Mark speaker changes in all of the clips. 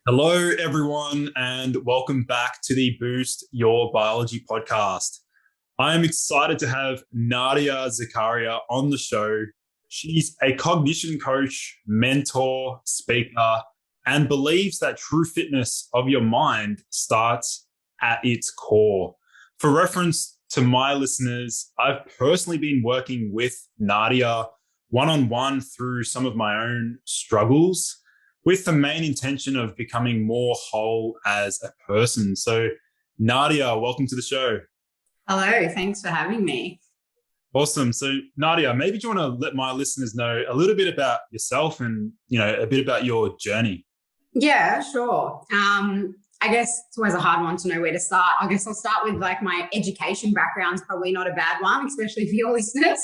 Speaker 1: Hello, everyone, and welcome back to the Boost Your Biology podcast. I am excited to have Nadia Zekaria on the show. She's a cognition coach, mentor, speaker, and believes that true fitness of your mind starts at its core. For reference to my listeners, I've personally been working with Nadia one on one through some of my own struggles with the main intention of becoming more whole as a person. So, Nadia, welcome to the show.
Speaker 2: Hello, thanks for having me.
Speaker 1: Awesome. So, Nadia, maybe do you want to let my listeners know a little bit about yourself and, a bit about your journey?
Speaker 2: Yeah, sure. I guess it's always a hard one to know where to start. I guess I'll start with like my education background's probably not a bad one, especially for your listeners.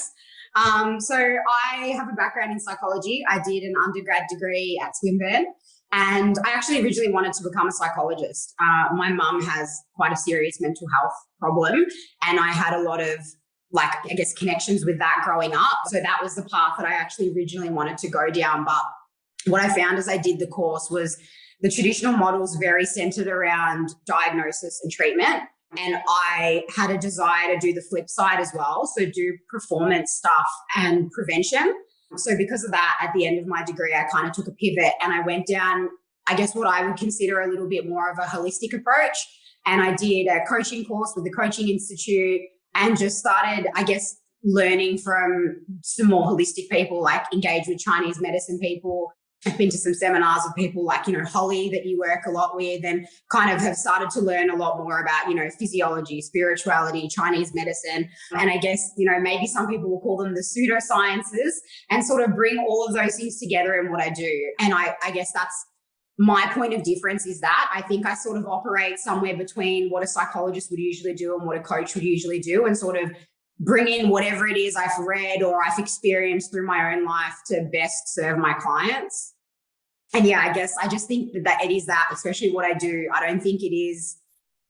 Speaker 2: So I have a background in psychology. I did an undergrad degree at Swinburne, and I actually originally wanted to become a psychologist. My mum has quite a serious mental health problem, and I had a lot of connections with that growing up. So that was the path that I actually originally wanted to go down. But what I found as I did the course was the traditional model is very centered around diagnosis and treatment. And I had a desire to do the flip side as well. So do performance stuff and prevention. So because of that, at the end of my degree, I kind of took a pivot and I went down, I guess, what I would consider a little bit more of a holistic approach. And I did a coaching course with the Coaching Institute and just started, I guess, learning from some more holistic people, like engage with Chinese medicine people. I've been to some seminars with people like, Holly that you work a lot with, and kind of have started to learn a lot more about, physiology, spirituality, Chinese medicine. And I guess, maybe some people will call them the pseudosciences, and sort of bring all of those things together in what I do. And I guess that's my point of difference, is that I think I sort of operate somewhere between what a psychologist would usually do and what a coach would usually do, and sort of bring in whatever it is I've read or I've experienced through my own life to best serve my clients. And yeah, I guess I just think that it is that, especially what I do. I don't think it is,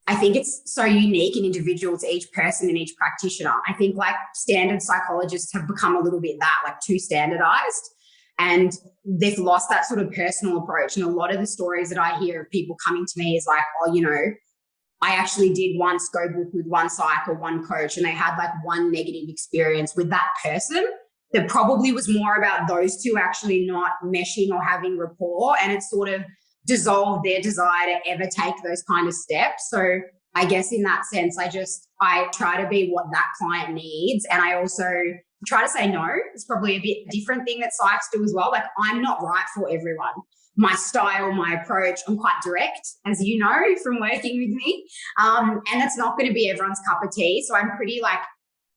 Speaker 2: I think it's so unique and individual to each person and each practitioner. I think like standard psychologists have become a little bit that, like too standardized. And they've lost that sort of personal approach. And a lot of the stories that I hear of people coming to me is like, oh, I actually did once go book with one psych or one coach, and they had like one negative experience with that person that probably was more about those two actually not meshing or having rapport. And it sort of dissolved their desire to ever take those kind of steps. So I guess in that sense, I try to be what that client needs. And I also try to say no. It's probably a bit different thing that psychs do as well. Like, I'm not right for everyone. My style, my approach, I'm quite direct, as you know, from working with me. And that's not going to be everyone's cup of tea. So I'm pretty like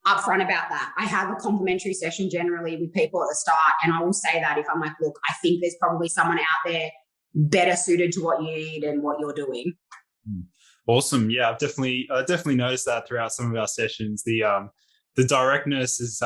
Speaker 2: upfront about that. I have a complimentary session generally with people at the start. And I will say that if I'm like, look, I think there's probably someone out there better suited to what you need and what you're doing.
Speaker 1: Awesome. Yeah, I've definitely noticed that throughout some of our sessions. The directness is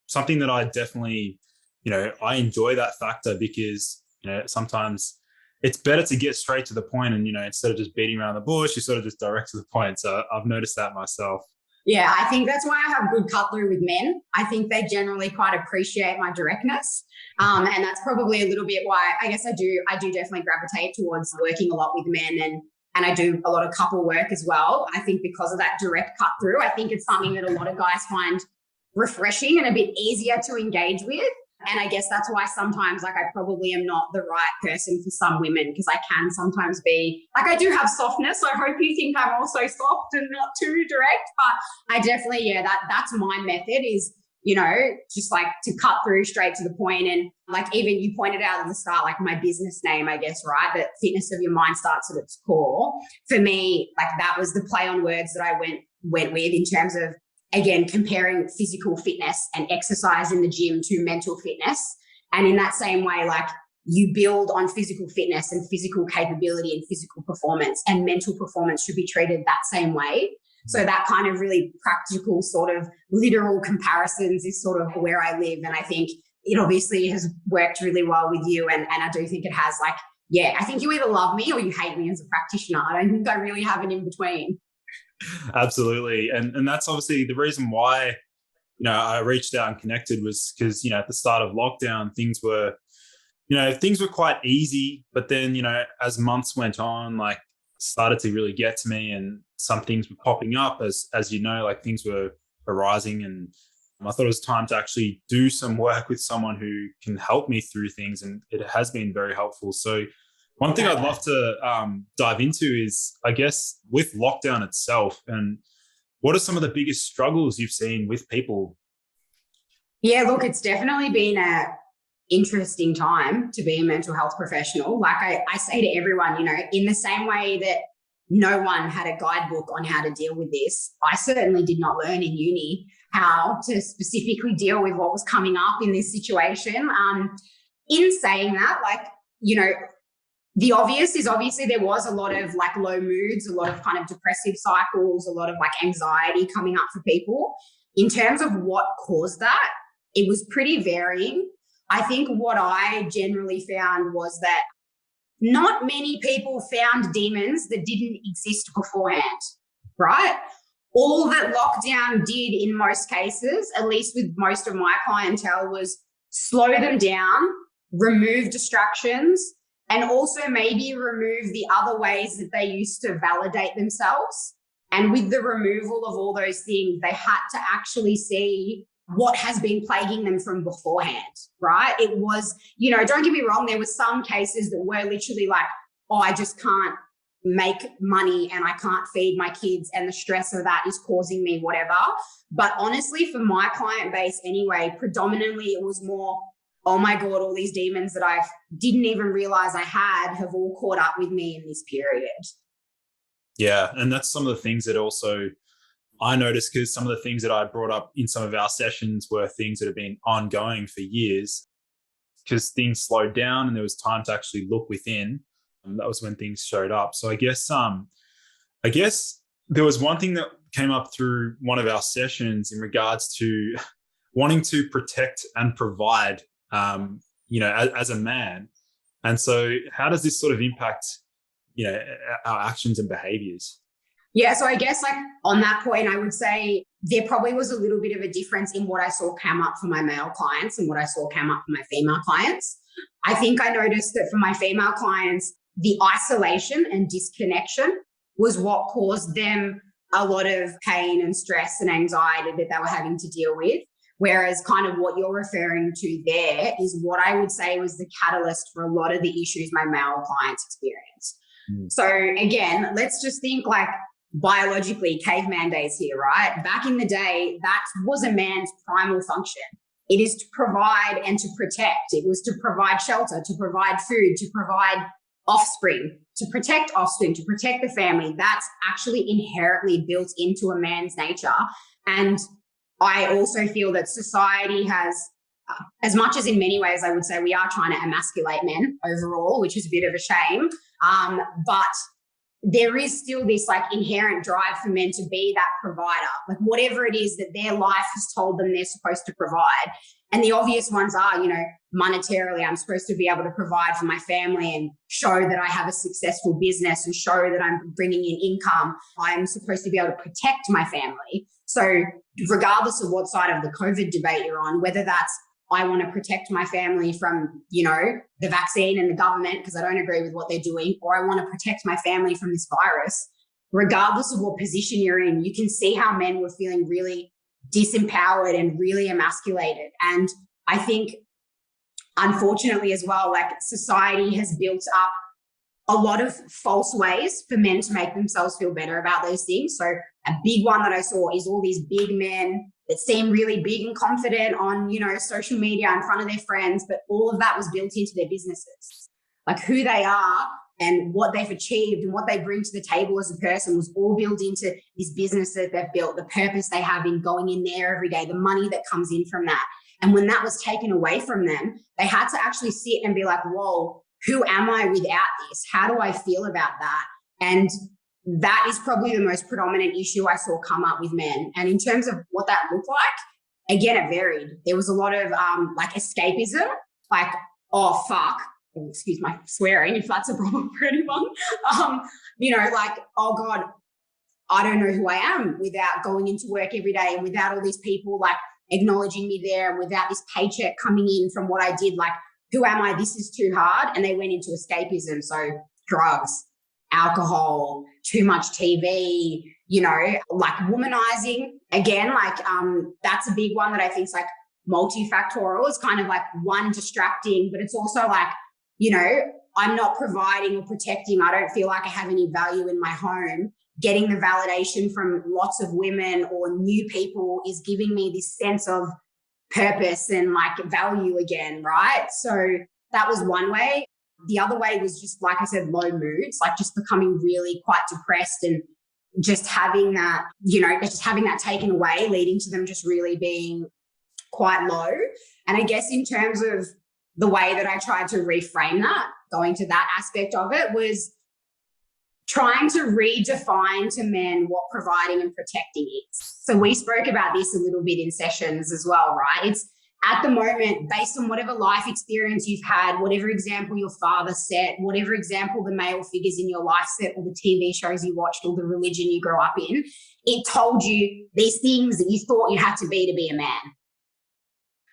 Speaker 1: something that I definitely, I enjoy that factor because sometimes it's better to get straight to the point and, instead of just beating around the bush, you sort of just direct to the point. So I've noticed that myself.
Speaker 2: Yeah, I think that's why I have good cut through with men. I think they generally quite appreciate my directness. And that's probably a little bit why I guess I do definitely gravitate towards working a lot with men, and I do a lot of couple work as well. I think because of that direct cut through, I think it's something that a lot of guys find refreshing and a bit easier to engage with. And I guess that's why sometimes like I probably am not the right person for some women, because I can sometimes be like, I do have softness. So I hope you think I'm also soft and not too direct, but I definitely, that's my method is, just like to cut through straight to the point. And like, even you pointed out at the start, like my business name, I guess, right? That fitness of your mind starts at its core. For me, like that was the play on words that I went with in terms of, again, comparing physical fitness and exercise in the gym to mental fitness. And in that same way, like you build on physical fitness and physical capability and physical performance, and mental performance should be treated that same way. So that kind of really practical sort of literal comparisons is sort of where I live. And I think it obviously has worked really well with you. And I do think it has, like, yeah, I think you either love me or you hate me as a practitioner. I don't think I really have an in between.
Speaker 1: Absolutely. And that's obviously the reason why, I reached out and connected was because, at the start of lockdown, things were things were quite easy, but then, as months went on, like started to really get to me, and some things were popping up as like things were arising, and I thought it was time to actually do some work with someone who can help me through things, and it has been very helpful. So one thing I'd love to dive into is, I guess, with lockdown itself, and what are some of the biggest struggles you've seen with people?
Speaker 2: Yeah, look, it's definitely been a interesting time to be a mental health professional. Like I say to everyone, in the same way that no one had a guidebook on how to deal with this, I certainly did not learn in uni how to specifically deal with what was coming up in this situation. In saying that, the obvious is obviously there was a lot of like low moods, a lot of kind of depressive cycles, a lot of like anxiety coming up for people. In terms of what caused that, it was pretty varying. I think what I generally found was that not many people found demons that didn't exist beforehand, right? All that lockdown did in most cases, at least with most of my clientele, was slow them down, remove distractions, and also maybe remove the other ways that they used to validate themselves. And with the removal of all those things, they had to actually see what has been plaguing them from beforehand, right? It was, don't get me wrong, there were some cases that were literally like, oh, I just can't make money and I can't feed my kids and the stress of that is causing me whatever. But honestly, for my client base anyway, predominantly it was more, oh my God, all these demons that I didn't even realize I had have all caught up with me in this period.
Speaker 1: Yeah. And that's some of the things that also I noticed, because some of the things that I brought up in some of our sessions were things that have been ongoing for years, because things slowed down and there was time to actually look within. And that was when things showed up. So I guess there was one thing that came up through one of our sessions in regards to wanting to protect and provide, as a man. And so how does this sort of impact, our actions and behaviors?
Speaker 2: Yeah, so I guess like on that point, I would say there probably was a little bit of a difference in what I saw come up for my male clients and what I saw come up for my female clients. I think I noticed that for my female clients, the isolation and disconnection was what caused them a lot of pain and stress and anxiety that they were having to deal with. Whereas kind of what you're referring to there is what I would say was the catalyst for a lot of the issues my male clients experienced. So again, let's just think like biologically caveman days here, right? Back in the day, that was a man's primal function. It is to provide and to protect. It was to provide shelter, to provide food, to provide offspring, to protect the family. That's actually inherently built into a man's nature. And I also feel that society has, as much as in many ways I would say we are trying to emasculate men overall, which is a bit of a shame, but there is still this like inherent drive for men to be that provider, like whatever it is that their life has told them they're supposed to provide. And the obvious ones are, monetarily, I'm supposed to be able to provide for my family and show that I have a successful business and show that I'm bringing in income. I'm supposed to be able to protect my family. So regardless of what side of the COVID debate you're on, whether that's I want to protect my family from, the vaccine and the government because I don't agree with what they're doing, or I want to protect my family from this virus, regardless of what position you're in, you can see how men were feeling really disempowered and really emasculated. And I think, unfortunately as well, like society has built up a lot of false ways for men to make themselves feel better about those things. So a big one that I saw is all these big men that seem really big and confident on, social media in front of their friends, but all of that was built into their businesses. Like who they are and what they've achieved and what they bring to the table as a person was all built into this business that they've built, the purpose they have in going in there every day, the money that comes in from that. And when that was taken away from them, they had to actually sit and be like, whoa, who am I without this? How do I feel about that? And that is probably the most predominant issue I saw come up with men. And in terms of what that looked like, again, it varied. There was a lot of like escapism, like, oh, fuck, excuse my swearing if that's a problem for anyone. Like, oh God, I don't know who I am without going into work every day and without all these people like acknowledging me there and without this paycheck coming in from what I did. Like, who am I? This is too hard. And they went into escapism. So drugs, alcohol, too much TV, like womanizing. Again, like that's a big one that I think is like multifactorial. It's kind of like one distracting, but it's also like, I'm not providing or protecting. I don't feel like I have any value in my home. Getting the validation from lots of women or new people is giving me this sense of purpose and like value again, right? So that was one way. The other way was just, like I said, low moods, like just becoming really quite depressed and just having that, just having that taken away, leading to them just really being quite low. And I guess in terms of the way that I tried to reframe that, going to that aspect of it, was trying to redefine to men what providing and protecting is. So we spoke about this a little bit in sessions as well, right? It's at the moment, based on whatever life experience you've had, whatever example your father set, whatever example the male figures in your life set, or the TV shows you watched, or the religion you grew up in, it told you these things that you thought you had to be a man.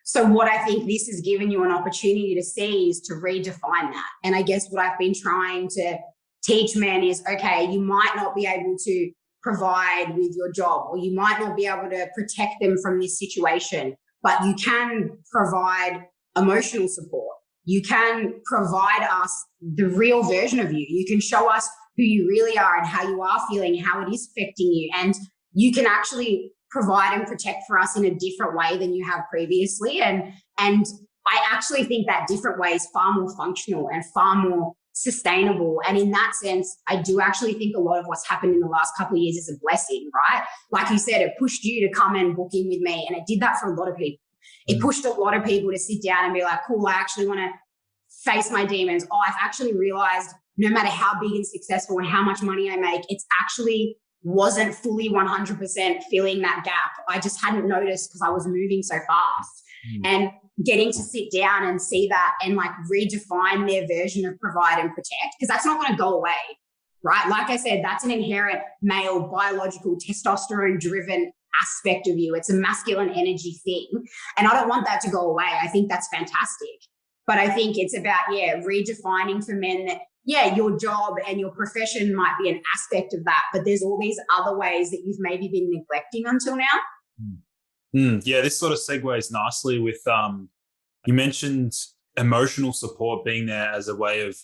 Speaker 2: So what I think this has given you an opportunity to see is to redefine that. And I guess what I've been trying to teach men is, okay, you might not be able to provide with your job, or you might not be able to protect them from this situation, but you can provide emotional support. You can provide us the real version of you. You can show us who you really are and how you are feeling, how it is affecting you. And you can actually provide and protect for us in a different way than you have previously. And I actually think that different way is far more functional and far more sustainable. And in that sense, I do actually think a lot of what's happened in the last couple of years is a blessing, right? Like you said, it pushed you to come and book in with me. And it did that for a lot of people. It pushed a lot of people to sit down and be like, cool, I actually want to face my demons. Oh, I've actually realized no matter how big and successful and how much money I make, it's actually wasn't fully 100% filling that gap. I just hadn't noticed because I was moving so fast. And getting to sit down and see that and like redefine their version of provide and protect, because that's not going to go away, right? Like I said, that's an inherent male, biological, testosterone driven aspect of you. It's a masculine energy thing. And I don't want that to go away. I think that's fantastic. But I think it's about, redefining for men that, your job and your profession might be an aspect of that, but there's all these other ways that you've maybe been neglecting until now.
Speaker 1: Yeah, this sort of segues nicely with, you mentioned emotional support being there as a way of,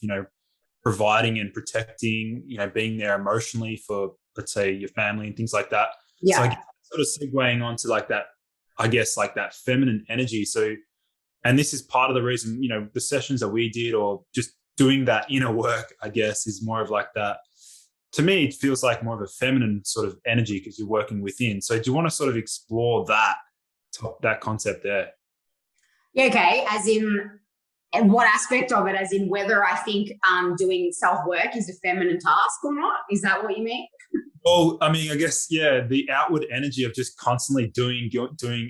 Speaker 1: providing and protecting, being there emotionally for, let's say, your family and things like that.
Speaker 2: Yeah.
Speaker 1: So I guess sort of segueing onto like that, I guess, like that feminine energy. So, and this is part of the reason, the sessions that we did, or just doing that inner work, I guess, is more of like that. To me, it feels like more of a feminine sort of energy because you're working within. So do you want to sort of explore that concept there?
Speaker 2: Yeah, okay. As in, and what aspect of it? As in whether I think doing self-work is a feminine task or not? Is that what you mean?
Speaker 1: Well, I mean, I guess, the outward energy of just constantly doing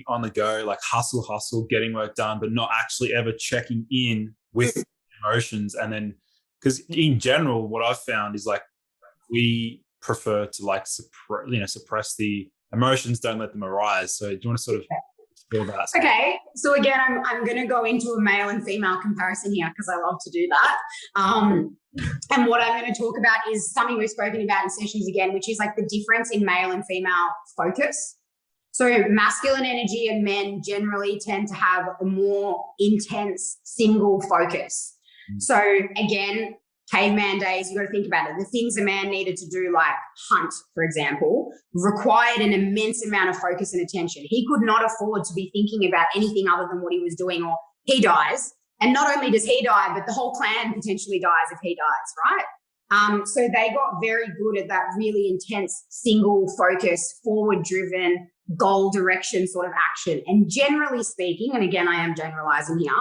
Speaker 1: on the go, like hustle, getting work done, but not actually ever checking in with emotions. And then, because in general, what I've found is like, we prefer to like suppress the emotions, don't let them arise. So do you want to sort of explore that?
Speaker 2: Okay. So again, I'm going to go into a male and female comparison here because I love to do that. And what I'm going to talk about is something we've spoken about in sessions again, which is like the difference in male and female focus. So masculine energy and men generally tend to have a more intense single focus. So again, caveman days, you got to think about it. The things a man needed to do, like hunt, for example, required an immense amount of focus and attention. He could not afford to be thinking about anything other than what he was doing, or he dies. And not only does he die, but the whole clan potentially dies if he dies, right? So they got very good at that really intense, single focus, forward-driven, goal direction sort of action. And generally speaking, and again, I am generalizing here,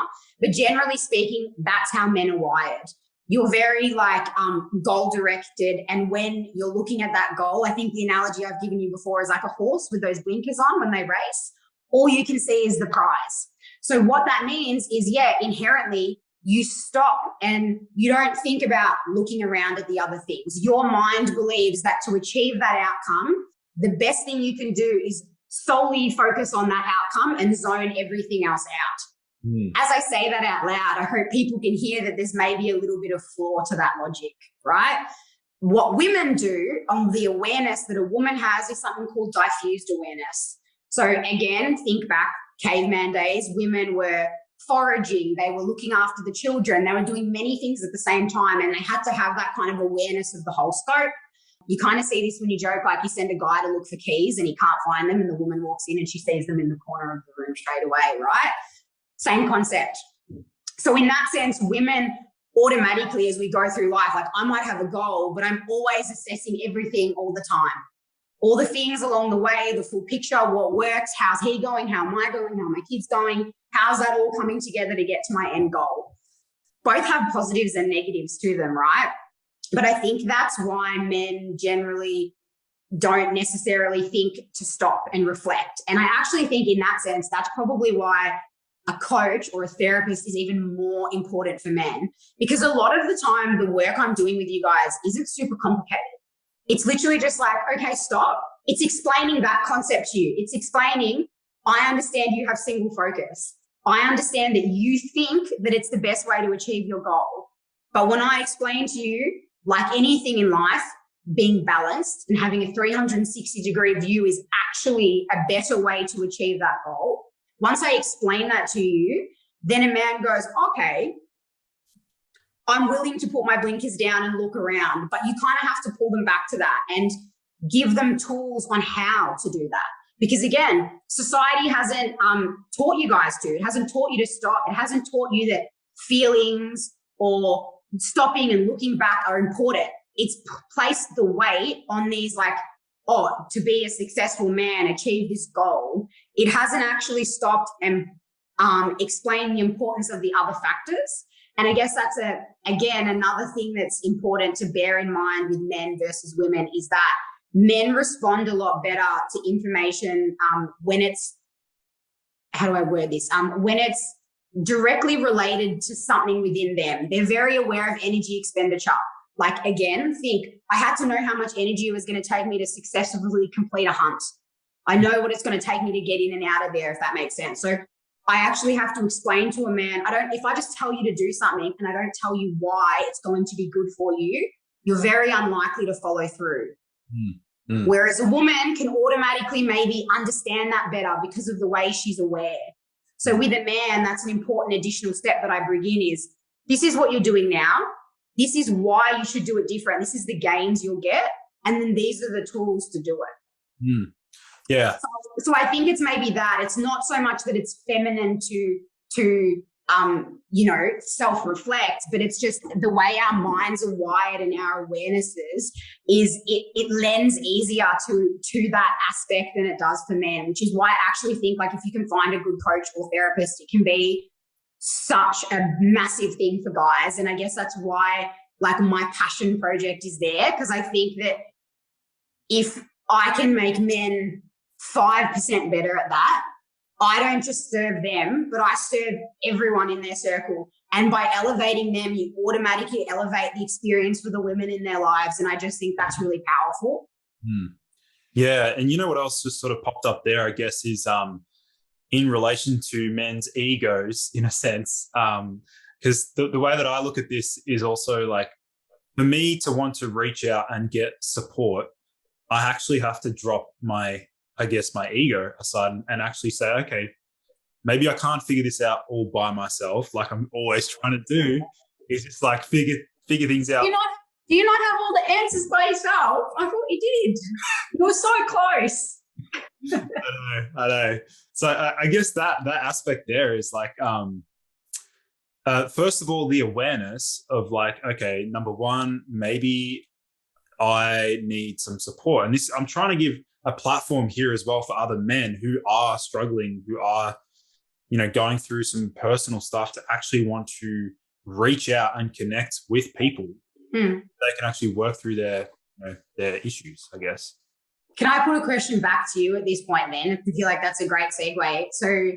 Speaker 2: but generally speaking, that's how men are wired. You're very like goal directed. And when you're looking at that goal, I think the analogy I've given you before is like a horse with those blinkers on when they race. All you can see is the prize. So what that means is, inherently you stop and you don't think about looking around at the other things. Your mind believes that to achieve that outcome, the best thing you can do is solely focus on that outcome and zone everything else out. As I say that out loud, I hope people can hear that there's maybe a little bit of flaw to that logic, right? What women do on the awareness that a woman has is something called diffused awareness. So again, think back caveman days, women were foraging, they were looking after the children, they were doing many things at the same time, and they had to have that kind of awareness of the whole scope. You kind of see this when you joke, like you send a guy to look for keys and he can't find them, and the woman walks in and she sees them in the corner of the room straight away, right? Same concept. So in that sense, women automatically, as we go through life, like I might have a goal, but I'm always assessing everything all the time. All the things along the way, the full picture, what works, how's he going, how am I going, how are my kids going, how's that all coming together to get to my end goal? Both have positives and negatives to them, right? But I think that's why men generally don't necessarily think to stop and reflect. And I actually think in that sense, that's probably why a coach or a therapist is even more important for men, because a lot of the time the work I'm doing with you guys isn't super complicated. It's literally just like, okay, stop. It's explaining that concept to you. It's explaining, I understand you have single focus. I understand that you think that it's the best way to achieve your goal. But when I explain to you, like anything in life, being balanced and having a 360-degree view is actually a better way to achieve that goal. Once I explain that to you, then a man goes, okay, I'm willing to put my blinkers down and look around, but you kind of have to pull them back to that and give them tools on how to do that. Because again, society hasn't taught you guys to. It hasn't taught you to stop. It hasn't taught you that feelings or stopping and looking back are important. It's placed the weight on these like, oh, to be a successful man, achieve this goal. It hasn't actually stopped and explained the importance of the other factors. And I guess that's, again, another thing that's important to bear in mind with men versus women is that men respond a lot better to information when it's, how do I word this? When it's directly related to something within them. They're very aware of energy expenditure. Like, again, think, I had to know how much energy it was going to take me to successfully complete a hunt. I know what it's going to take me to get in and out of there, if that makes sense. So I actually have to explain to a man, if I just tell you to do something and I don't tell you why it's going to be good for you, you're very unlikely to follow through. Whereas a woman can automatically maybe understand that better because of the way she's aware. So with a man, that's an important additional step that I bring in is, this is what you're doing now. This is why you should do it different. This is the gains you'll get. And then these are the tools to do it.
Speaker 1: Yeah.
Speaker 2: So I think it's maybe that. It's not so much that it's feminine to self-reflect, but it's just the way our minds are wired and our awarenesses is it lends easier to that aspect than it does for men, which is why I actually think like if you can find a good coach or therapist, it can be such a massive thing for guys. And I guess that's why like my passion project is there, because I think that if I can make men 5% better at that, I don't just serve them, but I serve everyone in their circle. And by elevating them, you automatically elevate the experience for the women in their lives. And I just think that's really powerful.
Speaker 1: Yeah. And you know what else just sort of popped up there, I guess, is in relation to men's egos, in a sense, because the way that I look at this is also like, for me to want to reach out and get support, I actually have to drop my ego aside and actually say, okay, maybe I can't figure this out all by myself, like I'm always trying to do, is just like figure things out.
Speaker 2: Do you not have all the answers by yourself? I thought you did. You were so close.
Speaker 1: I know. So I guess that aspect there is like, first of all, the awareness of like, okay, number one, maybe I need some support. And this, I'm trying to give a platform here as well for other men who are struggling, who are, going through some personal stuff, to actually want to reach out and connect with people. They can actually work through their issues, I guess.
Speaker 2: Can I put a question back to you at this point then? I feel like that's a great segue. So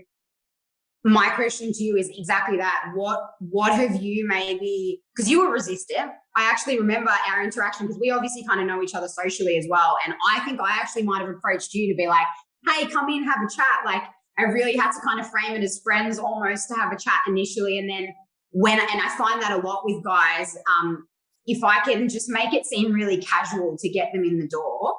Speaker 2: my question to you is exactly that. What have you maybe, because you were resistant. I actually remember our interaction because we obviously kind of know each other socially as well. And I think I actually might have approached you to be like, hey, come in, have a chat. Like, I really had to kind of frame it as friends almost to have a chat initially. And then and I find that a lot with guys, if I can just make it seem really casual to get them in the door,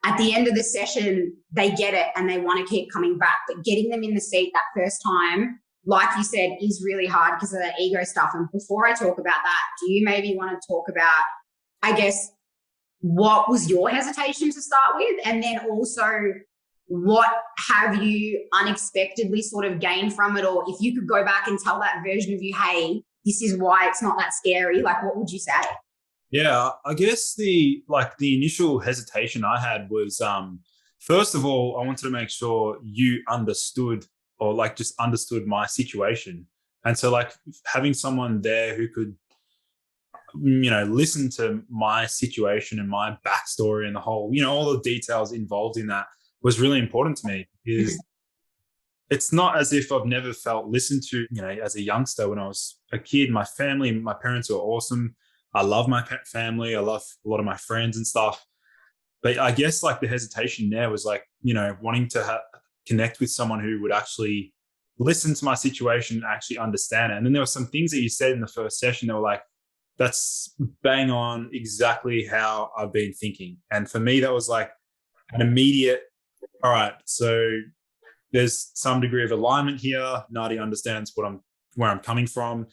Speaker 2: at the end of the session, they get it and they want to keep coming back. But getting them in the seat that first time, like you said, is really hard because of that ego stuff. And before I talk about that, do you maybe want to talk about, I guess, what was your hesitation to start with? And then also, what have you unexpectedly sort of gained from it? Or if you could go back and tell that version of you, hey, this is why it's not that scary, like what would you say?
Speaker 1: Yeah, I guess the initial hesitation I had was first of all, I wanted to make sure you understood or like just understood my situation. And so like having someone there who could, listen to my situation and my backstory and the whole, all the details involved in that was really important to me, because it's not as if I've never felt listened to, as a youngster. When I was a kid, my parents were awesome. I love my family. I love a lot of my friends and stuff. But I guess like the hesitation there was like, wanting to connect with someone who would actually listen to my situation and actually understand it. And then there were some things that you said in the first session that were like, that's bang on exactly how I've been thinking. And for me, that was like an immediate, all right, so there's some degree of alignment here. Nadia understands where I'm coming from.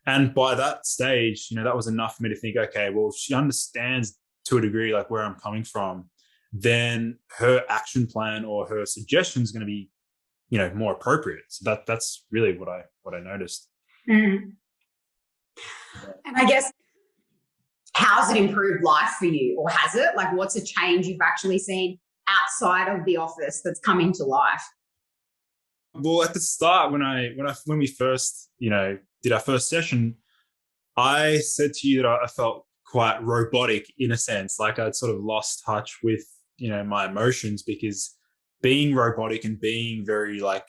Speaker 1: And by that stage, that was enough for me to think, okay, well, if she understands to a degree like where I'm coming from, then her action plan or her suggestion is going to be, more appropriate. So that's really what I noticed.
Speaker 2: Mm. And I guess, how's it improved life for you, or has it? Like, what's a change you've actually seen outside of the office that's come into life?
Speaker 1: Well, at the start, when we first, did our first session, I said to you that I felt quite robotic in a sense, like I'd sort of lost touch with, my emotions, because being robotic and being very like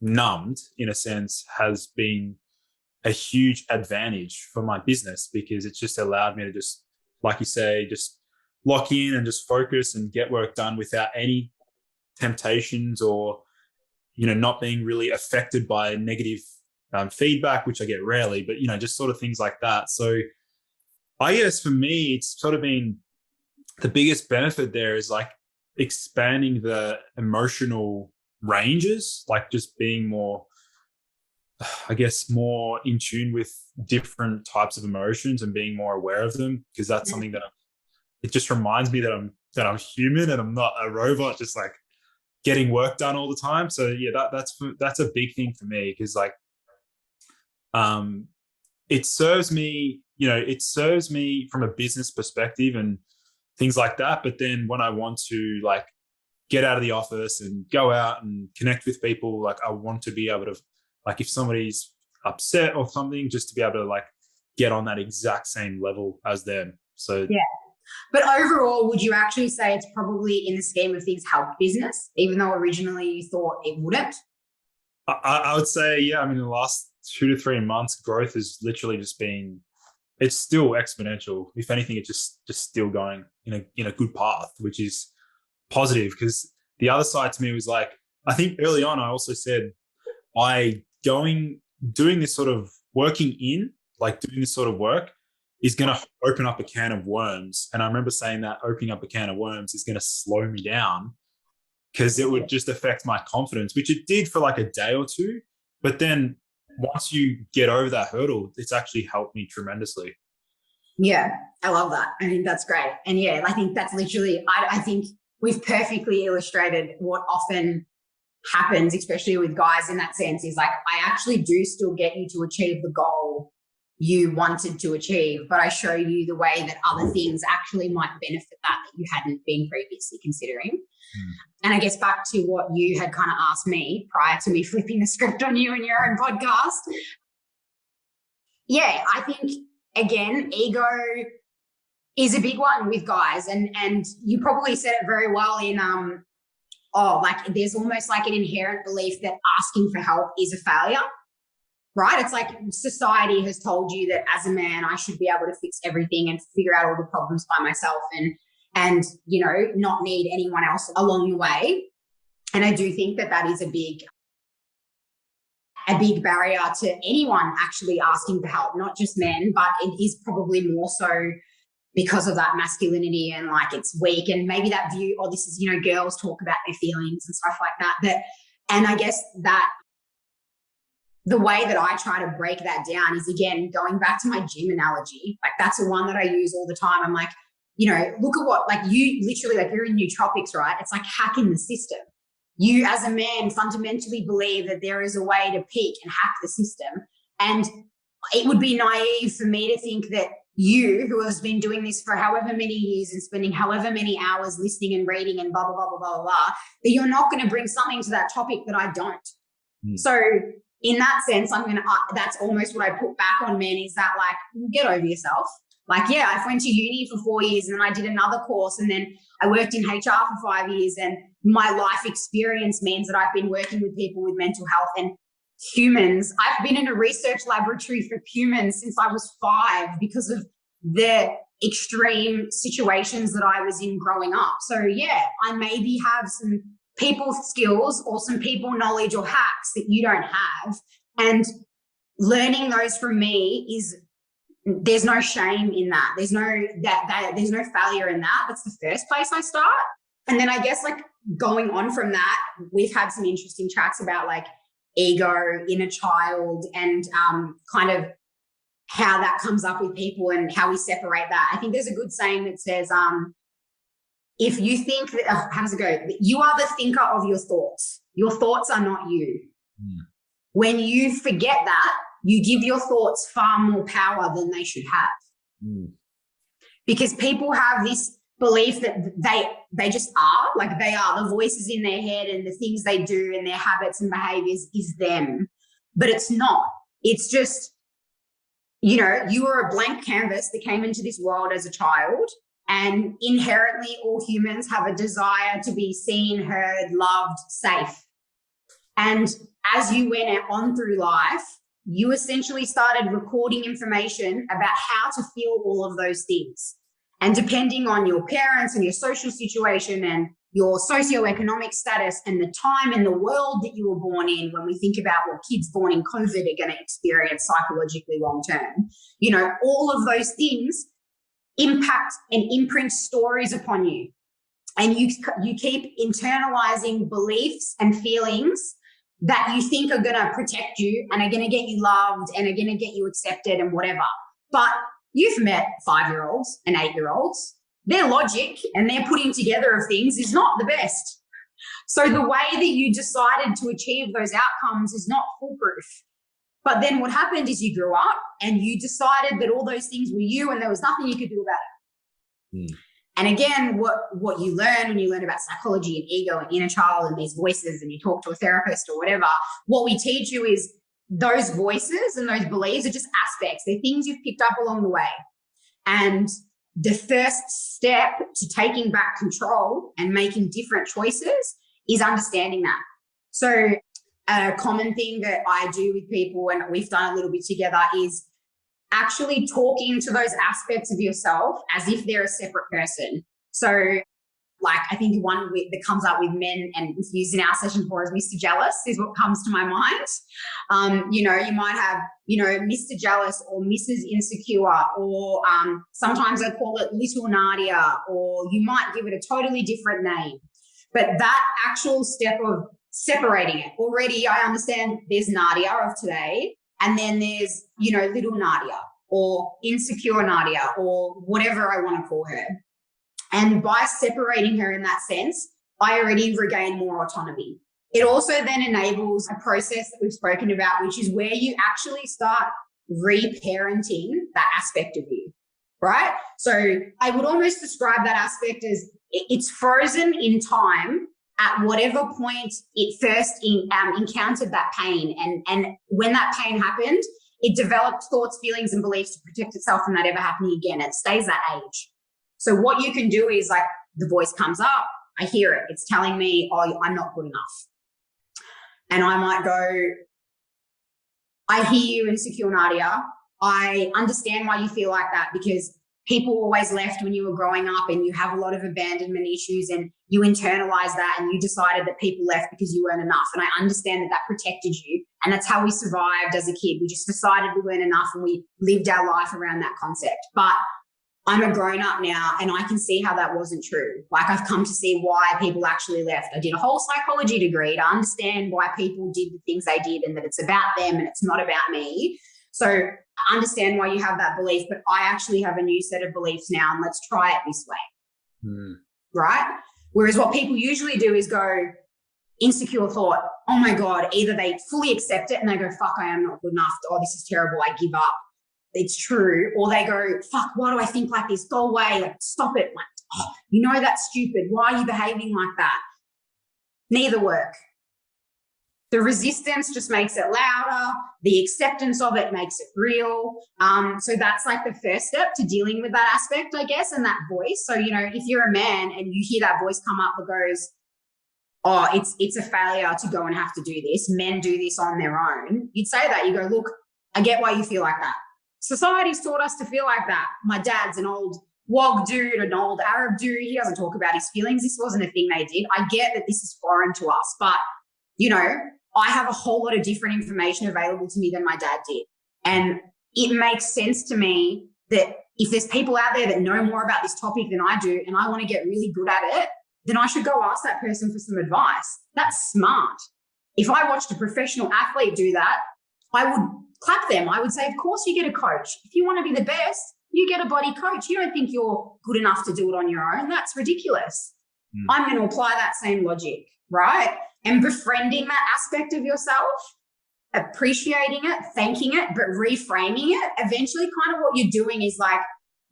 Speaker 1: numbed in a sense has been a huge advantage for my business, because it's just allowed me to just, like you say, just lock in and just focus and get work done without any temptations or, not being really affected by negative feedback, which I get rarely, but, just sort of things like that. So I guess for me, it's sort of been the biggest benefit there is like expanding the emotional ranges, like just being more, I guess, more in tune with different types of emotions and being more aware of them, because that's something that it just reminds me that I'm human and I'm not a robot, just like getting work done all the time. So yeah, that's a big thing for me, because like, it serves me, from a business perspective and things like that. But then when I want to like get out of the office and go out and connect with people, like I want to be able to, like if somebody's upset or something, just to be able to like get on that exact same level as them. So
Speaker 2: yeah. But overall, would you actually say it's probably, in the scheme of things, helped business, even though originally you thought it wouldn't?
Speaker 1: I would say, yeah. I mean, in the last 2 to 3 months, growth has literally just been, it's still exponential. If anything, it's just still going in a good path, which is positive. Because the other side to me was like, I think early on, I also said, doing this sort of working in, like doing this sort of work is going to open up a can of worms. And I remember saying that opening up a can of worms is going to slow me down, because it would just affect my confidence, which it did for like a day or two. But then once you get over that hurdle, it's actually helped me tremendously.
Speaker 2: Yeah, I love that. I think that's great. And yeah, I think that's literally, I think we've perfectly illustrated what often happens, especially with guys in that sense, is like, I actually do still get you to achieve the goal you wanted to achieve, but I show you the way that other things actually might benefit that you hadn't been previously considering. And I guess back to what you had kind of asked me prior to me flipping the script on you and your own podcast. Yeah, I think, again, ego is a big one with guys. And you probably said it very well in, like there's almost like an inherent belief that asking for help is a failure. Right? It's like society has told you that as a man, I should be able to fix everything and figure out all the problems by myself and not need anyone else along the way. And I do think that that is a big barrier to anyone actually asking for help, not just men, but it is probably more so because of that masculinity and like it's weak, and maybe that view, oh, this is, you know, girls talk about their feelings and stuff like that. And I guess that the way that I try to break that down is, again, going back to my gym analogy. Like that's the one that I use all the time. I'm like, you know, look at what, like you literally, like you're in nootropics, right? It's like hacking the system. You as a man fundamentally believe that there is a way to peak and hack the system. And it would be naive for me to think that you, who has been doing this for however many years and spending however many hours listening and reading and blah, blah, blah, blah, blah, blah, that you're not going to bring something to that topic that I don't. So in that sense, that's almost what I put back on men, is that like, get over yourself. Like, yeah, I went to uni for 4 years and then I did another course and then I worked in HR for 5 years, and my life experience means that I've been working with people with mental health and humans. I've been in a research laboratory for humans since I was 5 because of the extreme situations that I was in growing up. So yeah, I maybe have some people skills or some people knowledge or hacks that you don't have. And learning those from me is, there's no shame in that. There's no failure in that. That's the first place I start. And then I guess like going on from that, we've had some interesting chats about like ego, inner child, and kind of how that comes up with people and how we separate that. I think there's a good saying that says, if you think that, how does it go? You are the thinker of your thoughts. Your thoughts are not you. When you forget that, you give your thoughts far more power than they should have. Because people have this belief that they just are, like they are, the voices in their head and the things they do and their habits and behaviors is them. But it's not. It's just, you know, you are a blank canvas that came into this world as a child, and inherently all humans have a desire to be seen, heard, loved, safe. And as you went on through life, you essentially started recording information about how to feel all of those things. And depending on your parents and your social situation and your socioeconomic status and the time in the world that you were born in, when we think about what kids born in COVID are going to experience psychologically long term, you know, all of those things impact and imprint stories upon you. And you keep internalizing beliefs and feelings that you think are going to protect you and are going to get you loved and are going to get you accepted and whatever. But you've met 5-year-olds and 8-year-olds. Their logic and their putting together of things is not the best. So the way that you decided to achieve those outcomes is not foolproof. But then what happened is you grew up and you decided that all those things were you and there was nothing you could do about it. And again, what you learn when you learn about psychology and ego and inner child and these voices, and you talk to a therapist or whatever, what we teach you is those voices and those beliefs are just aspects. They're things you've picked up along the way. And the first step to taking back control and making different choices is understanding that. So a common thing that I do with people, and we've done a little bit together, is actually talking to those aspects of yourself as if they're a separate person. So like, I think one that comes up with men and is used in our session for is Mr. Jealous is what comes to my mind. You know, you might have, you know, Mr. Jealous or Mrs. Insecure, or sometimes I call it Little Nadia, or you might give it a totally different name. But that actual step of separating it, already I understand there's Nadia of today, and then there's, you know, Little Nadia or Insecure Nadia or whatever I want to call her. And by separating her in that sense, I already regain more autonomy. It also then enables a process that we've spoken about, which is where you actually start reparenting that aspect of you, right? So I would almost describe that aspect as it's frozen in time at whatever point it first encountered that pain. And when that pain happened, it developed thoughts, feelings, and beliefs to protect itself from that ever happening again. It stays that age. So what you can do is, like, the voice comes up, I hear it. It's telling me, oh, I'm not good enough. And I might go, I hear you, Insecure Nadia. I understand why you feel like that, because people always left when you were growing up and you have a lot of abandonment issues and you internalize that and you decided that people left because you weren't enough. And I understand that that protected you. And that's how we survived as a kid. We just decided we weren't enough and we lived our life around that concept. But I'm a grown up now and I can see how that wasn't true. Like I've come to see why people actually left. I did a whole psychology degree to understand why people did the things they did and that it's about them and it's not about me. So I understand why you have that belief, but I actually have a new set of beliefs now and let's try it this way. Right? Whereas what people usually do is go insecure thought, oh my God, either they fully accept it and they go, fuck, I am not good enough. Oh, this is terrible. I give up. It's true. Or they go, fuck, why do I think like this? Go away. Like, stop it. Like, oh, you know, that's stupid. Why are you behaving like that? Neither work. The resistance just makes it louder. The acceptance of it makes it real. So that's like the first step to dealing with that aspect, I guess, and that voice. So, you know, if you're a man and you hear that voice come up that goes, oh, it's a failure to go and have to do this. Men do this on their own. You'd say that. You go, look, I get why you feel like that. Society's taught us to feel like that. My dad's an old Wog dude, an old Arab dude. He doesn't talk about his feelings. This wasn't a thing they did. I get that this is foreign to us, but, you know, I have a whole lot of different information available to me than my dad did. And it makes sense to me that if there's people out there that know more about this topic than I do and I want to get really good at it, then I should go ask that person for some advice. That's smart. If I watched a professional athlete do that, I would clap them. I would say, of course you get a coach. If you want to be the best, you get a body coach. You don't think you're good enough to do it on your own. That's ridiculous. I'm going to apply that same logic, right? And befriending that aspect of yourself, appreciating it, thanking it, but reframing it. Eventually kind of what you're doing is like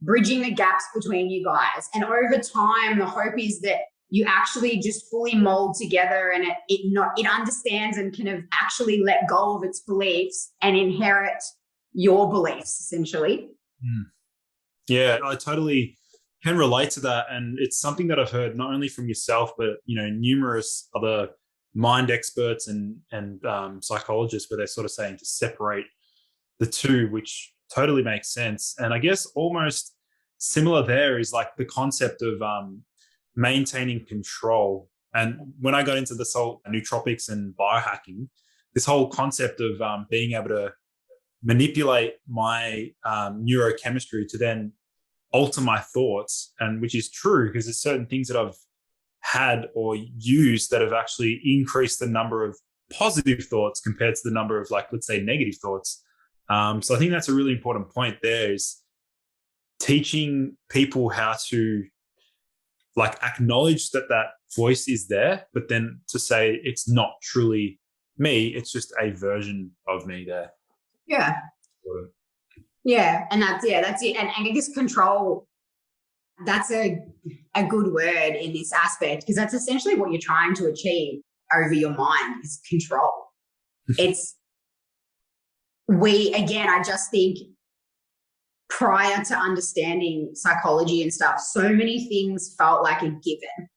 Speaker 2: bridging the gaps between you guys. And over time, the hope is that you actually just fully mold together and it understands and can have actually let go of its beliefs and inherit your beliefs, essentially.
Speaker 1: Yeah, I totally can relate to that. And it's something that I've heard not only from yourself, but, you know, numerous other mind experts and psychologists where they're sort of saying to separate the two, which totally makes sense. And I guess almost similar there is like the concept of maintaining control. And when I got into this whole nootropics and biohacking, this whole concept of being able to manipulate my neurochemistry to then alter my thoughts, and which is true because there's certain things that I've had or used that have actually increased the number of positive thoughts compared to the number of, like, let's say, negative thoughts. So I think that's a really important point there, is teaching people how to like acknowledge that that voice is there, but then to say it's not truly me, it's just a version of me there.
Speaker 2: Yeah. Yeah. And that's it. And I guess control, that's a good word in this aspect, because that's essentially what you're trying to achieve over your mind is control. I just think prior to understanding psychology and stuff, so many things felt like a given.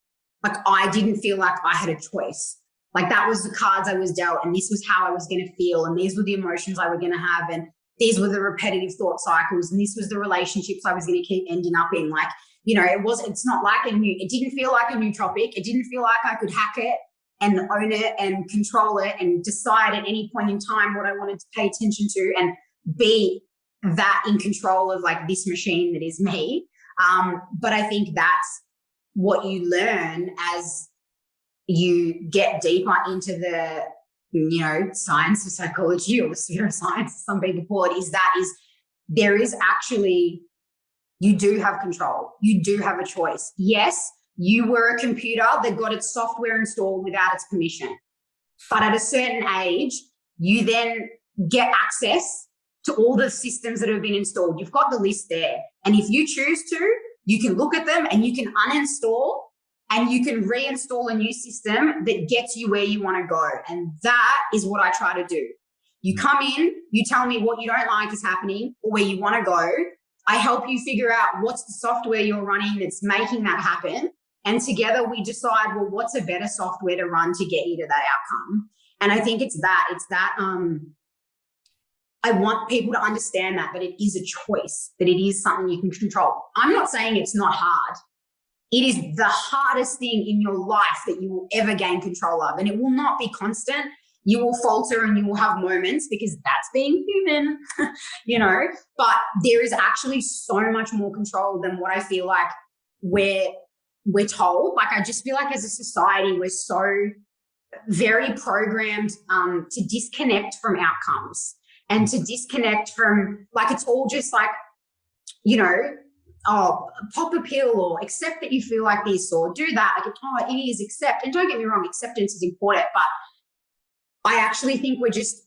Speaker 2: Like I didn't feel like I had a choice. Like that was the cards I was dealt and this was how I was going to feel and these were the emotions I were going to have and these were the repetitive thought cycles and this was the relationships I was going to keep ending up in. Like, you know, it's not like it didn't feel like a nootropic. It didn't feel like I could hack it and own it and control it and decide at any point in time what I wanted to pay attention to and be that in control of like this machine that is me. But I think that's what you learn as you get deeper into the, you know, science of psychology or the pseudoscience, some people call it, is there is actually, you do have control. You do have a choice. Yes, you were a computer that got its software installed without its permission. But at a certain age, you then get access to all the systems that have been installed. You've got the list there. And if you choose to, you can look at them and you can uninstall and you can reinstall a new system that gets you where you want to go. And that is what I try to do. You come in, you tell me what you don't like is happening or where you want to go. I help you figure out what's the software you're running that's making that happen. And together we decide, well, what's a better software to run to get you to that outcome? And I think it's that I want people to understand that it is a choice, that it is something you can control. I'm not saying it's not hard. It is the hardest thing in your life that you will ever gain control of, and it will not be constant. You will falter and you will have moments, because that's being human, but there is actually so much more control than what I feel like we're told. Like, I just feel like as a society, we're so very programmed to disconnect from outcomes and to disconnect from, like, it's all just like, pop a pill or accept that you feel like this or do that. Like, it is accept. And don't get me wrong, acceptance is important, but I actually think we're just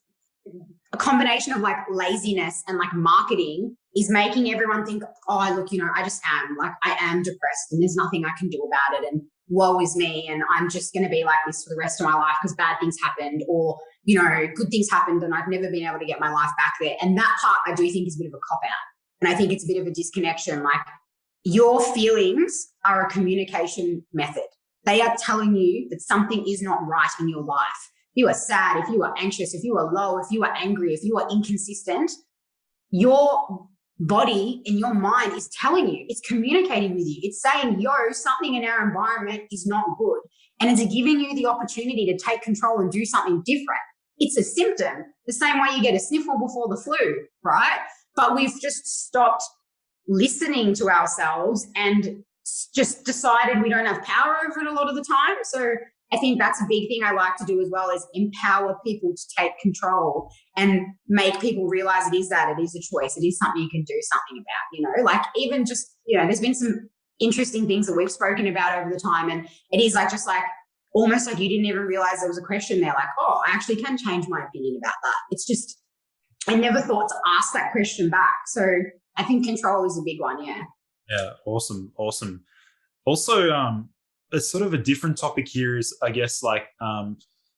Speaker 2: a combination of like laziness and like marketing is making everyone think, oh, look, I just am, like, I am depressed and there's nothing I can do about it. And woe is me. And I'm just going to be like this for the rest of my life because bad things happened, or, good things happened and I've never been able to get my life back there. And that part I do think is a bit of a cop out. And I think it's a bit of a disconnection. Like, your feelings are a communication method. They are telling you that something is not right in your life. If you are sad, if you are anxious, if you are low, if you are angry, if you are inconsistent, your body and your mind is telling you, it's communicating with you. It's saying, something in our environment is not good. And it's giving you the opportunity to take control and do something different. It's a symptom, the same way you get a sniffle before the flu, right? But we've just stopped listening to ourselves and just decided we don't have power over it a lot of the time. So I think that's a big thing I like to do as well, is empower people to take control and make people realize it is a choice. It is something you can do something about, like, even just, there's been some interesting things that we've spoken about over the time. And it is like, just like, almost like you didn't even realize there was a question there. Like, oh, I actually can change my opinion about that. It's just, I never thought to ask that question back. So I think control is a big one. Yeah.
Speaker 1: Yeah. Awesome. Also, it's sort of a different topic here is, I guess, like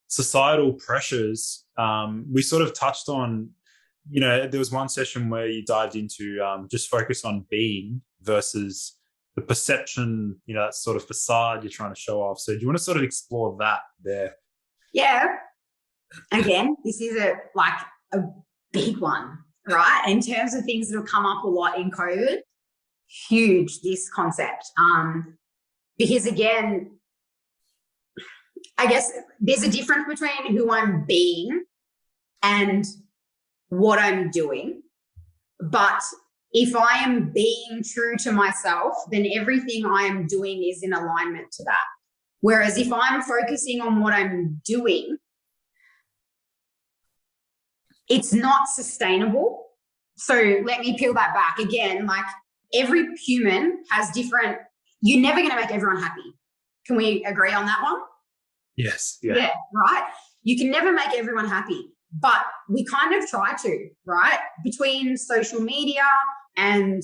Speaker 1: societal pressures. We sort of touched on, there was one session where you dived into just focus on being versus the perception, that sort of facade you're trying to show off. So do you want to sort of explore that there?
Speaker 2: Yeah. Again, this is a big one, right? In terms of things that have come up a lot in COVID, huge, this concept. Because again, I guess there's a difference between who I'm being and what I'm doing. But if I am being true to myself, then everything I am doing is in alignment to that. Whereas if I'm focusing on what I'm doing, it's not sustainable. So let me peel that back again. Like, every human has different, you're never going to make everyone happy. Can we agree on that one?
Speaker 1: Yes.
Speaker 2: Yeah, right? You can never make everyone happy, but we kind of try to, right? Between social media and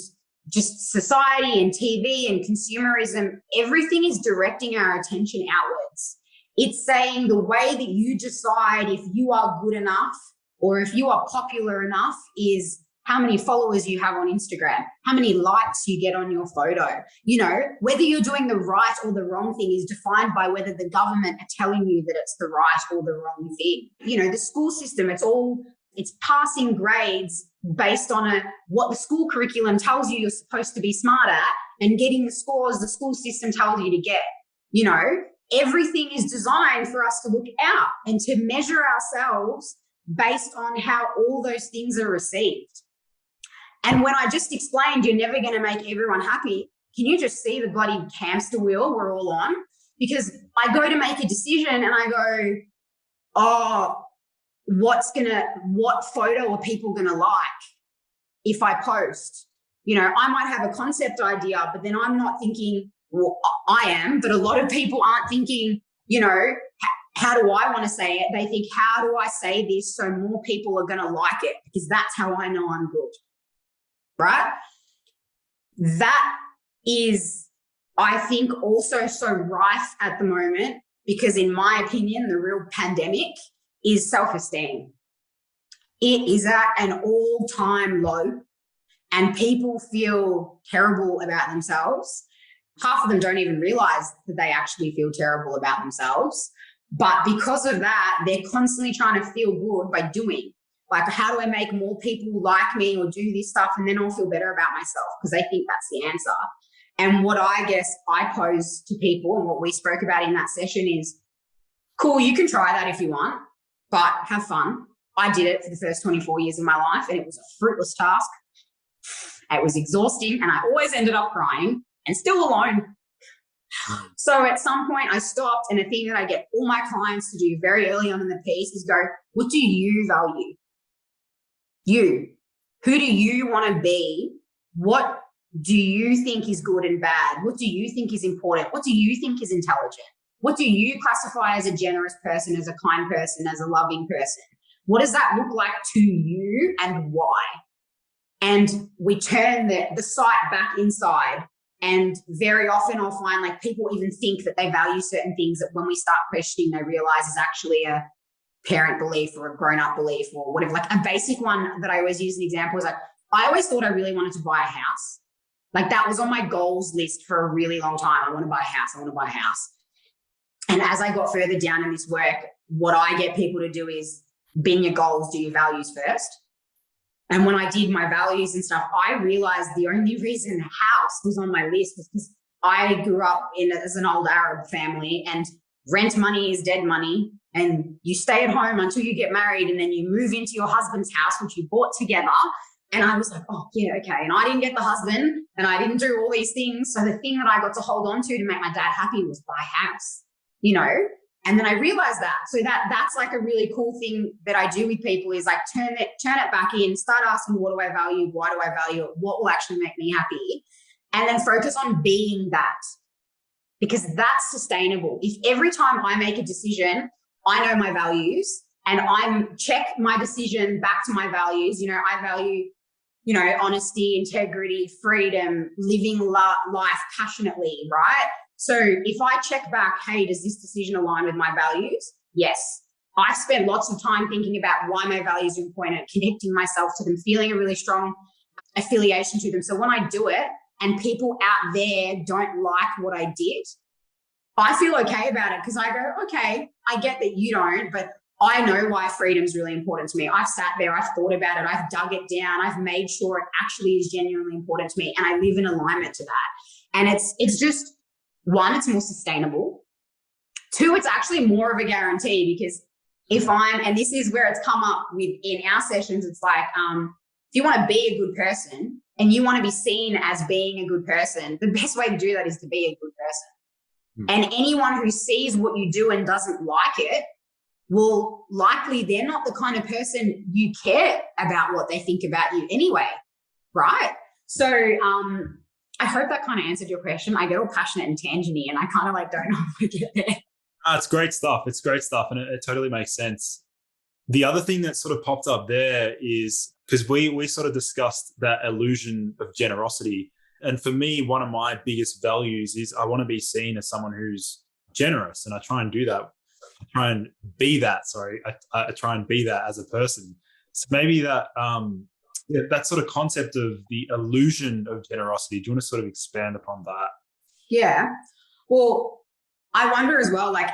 Speaker 2: just society and TV and consumerism, everything is directing our attention outwards. It's saying the way that you decide if you are good enough or if you are popular enough is how many followers you have on Instagram, how many likes you get on your photo. Whether you're doing the right or the wrong thing is defined by whether the government are telling you that it's the right or the wrong thing. The school system, it's passing grades based on what the school curriculum tells you you're supposed to be smart at, and getting the scores the school system tells you to get. Everything is designed for us to look out and to measure ourselves based on how all those things are received. And when I just explained you're never going to make everyone happy, can you just see the bloody hamster wheel we're all on? Because I go to make a decision and I go, oh, what photo are people going to like if I post? I might have a concept idea, but then I'm not thinking, well, I am, but a lot of people aren't thinking, how do I want to say it? They think, how do I say this so more people are going to like it? Because that's how I know I'm good. Right? That is, I think, also so rife at the moment, because in my opinion, the real pandemic is self-esteem. It is at an all-time low, and people feel terrible about themselves. Half of them don't even realize that they actually feel terrible about themselves. But because of that, they're constantly trying to feel good by doing. Like, how do I make more people like me or do this stuff? And then I'll feel better about myself because they think that's the answer. And what I guess I pose to people and what we spoke about in that session is, cool, you can try that if you want, but have fun. I did it for the first 24 years of my life and it was a fruitless task. It was exhausting and I always ended up crying and still alone. So at some point I stopped, and a thing that I get all my clients to do very early on in the piece is go, what do you value? You. Who do you want to be? What do you think is good and bad? What do you think is important? What do you think is intelligent? What do you classify as a generous person, as a kind person, as a loving person? What does that look like to you and why? And we turn the sight back inside. And very often I'll find like people even think that they value certain things that when we start questioning, they realize is actually a parent belief or a grown-up belief or whatever. Like a basic one that I always use an example is like, I always thought I really wanted to buy a house. Like that was on my goals list for a really long time. I want to buy a house. I want to buy a house. And as I got further down in this work, what I get people to do is bin your goals, do your values first. And when I did my values and stuff, I realized the only reason house was on my list was because I grew up as an old Arab family, and rent money is dead money. And you stay at home until you get married, and then you move into your husband's house, which you bought together. And I was like, oh, yeah, okay. And I didn't get the husband and I didn't do all these things. So the thing that I got to hold on to make my dad happy was buy a house, you know? And then I realized that. So that's like a really cool thing that I do with people is like turn it back in, start asking, what do I value? Why do I value it? What will actually make me happy? And then focus on being that, because that's sustainable. If every time I make a decision, I know my values and I check my decision back to my values, you know, I value, you know, honesty, integrity, freedom, living life passionately, right? So if I check back, hey, does this decision align with my values? Yes. I spent lots of time thinking about why my values are important, connecting myself to them, feeling a really strong affiliation to them. So when I do it and people out there don't like what I did, I feel okay about it because I go, okay, I get that you don't, but I know why freedom is really important to me. I've sat there, I've thought about it, I've dug it down, I've made sure it actually is genuinely important to me, and I live in alignment to that. And it's just, one, it's more sustainable. Two, it's actually more of a guarantee because and this is where it's come up with in our sessions, it's like, if you want to be a good person and you want to be seen as being a good person, the best way to do that is to be a good person. And anyone who sees what you do and doesn't like it, well, likely they're not the kind of person you care about what they think about you anyway, right? So I hope that kind of answered your question. I get all passionate and tangent-y and I kind of like don't know how to get there.
Speaker 1: It's great stuff. It's great stuff. And it totally makes sense. The other thing that sort of popped up there is because we sort of discussed that illusion of generosity. And for me, one of my biggest values is I want to be seen as someone who's generous. And I try and do that. I try and be that as a person. So maybe that that sort of concept of the illusion of generosity, do you want to sort of expand upon that?
Speaker 2: Yeah. Well, I wonder as well, like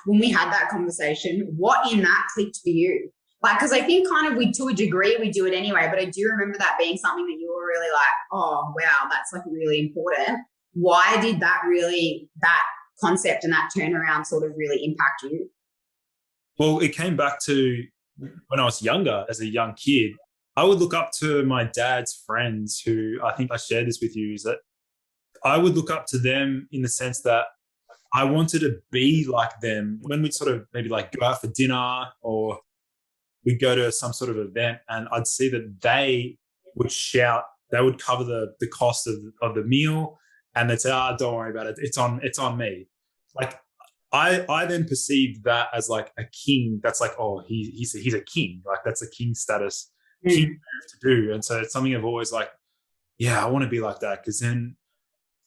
Speaker 2: when we had that conversation, what in that clicked for you? Like, because I think kind of to a degree we do it anyway, but I do remember that being something that you were really like, oh, wow, that's like really important. Why did that concept and that turnaround sort of really impact you?
Speaker 1: Well, it came back to when I was younger, as a young kid, I would look up to my dad's friends who, I think I shared this with you, is that I would look up to them in the sense that I wanted to be like them when we'd sort of maybe like go out for dinner or we'd go to some sort of event, and I'd see that they would shout, they would cover the cost of the meal, and they'd say, don't worry about it. It's on me. Like I then perceived that as like a king. That's like, oh, he's a king. Like that's a king status, king move to do. And so it's something I've always like, yeah, I want to be like that. Cause then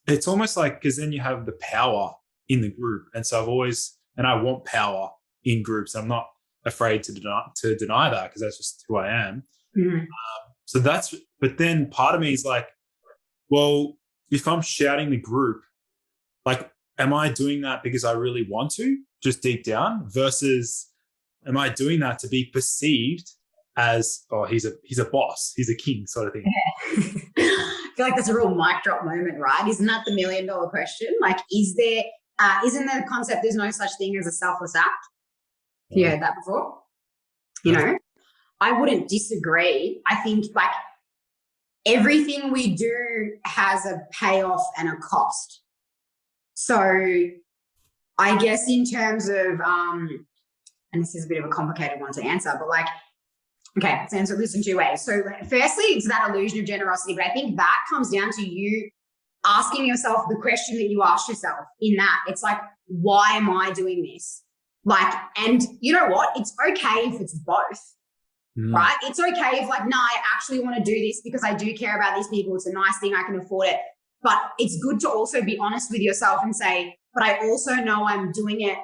Speaker 1: it's almost like, cause then you have the power in the group. And so I want power in groups. I'm not afraid to deny that because that's just who I am. But then part of me is like, well, if I'm shouting the group, like, am I doing that because I really want to, just deep down, versus am I doing that to be perceived as, oh, he's a boss, he's a king sort of thing.
Speaker 2: I feel like that's a real mic drop moment, right? Isn't that the $1 million question? Like, isn't the concept there's no such thing as a selfless act? Have you heard that before? You know, I wouldn't disagree. I think like everything we do has a payoff and a cost. So I guess in terms of, and this is a bit of a complicated one to answer, but like, okay, so answer this in two ways. So firstly, it's that illusion of generosity, but I think that comes down to you asking yourself the question that you asked yourself in that. It's like, why am I doing this? Like, and you know what? It's okay if it's both, right? It's okay if like, no, I actually want to do this because I do care about these people. It's a nice thing. I can afford it. But it's good to also be honest with yourself and say, but I also know I'm doing it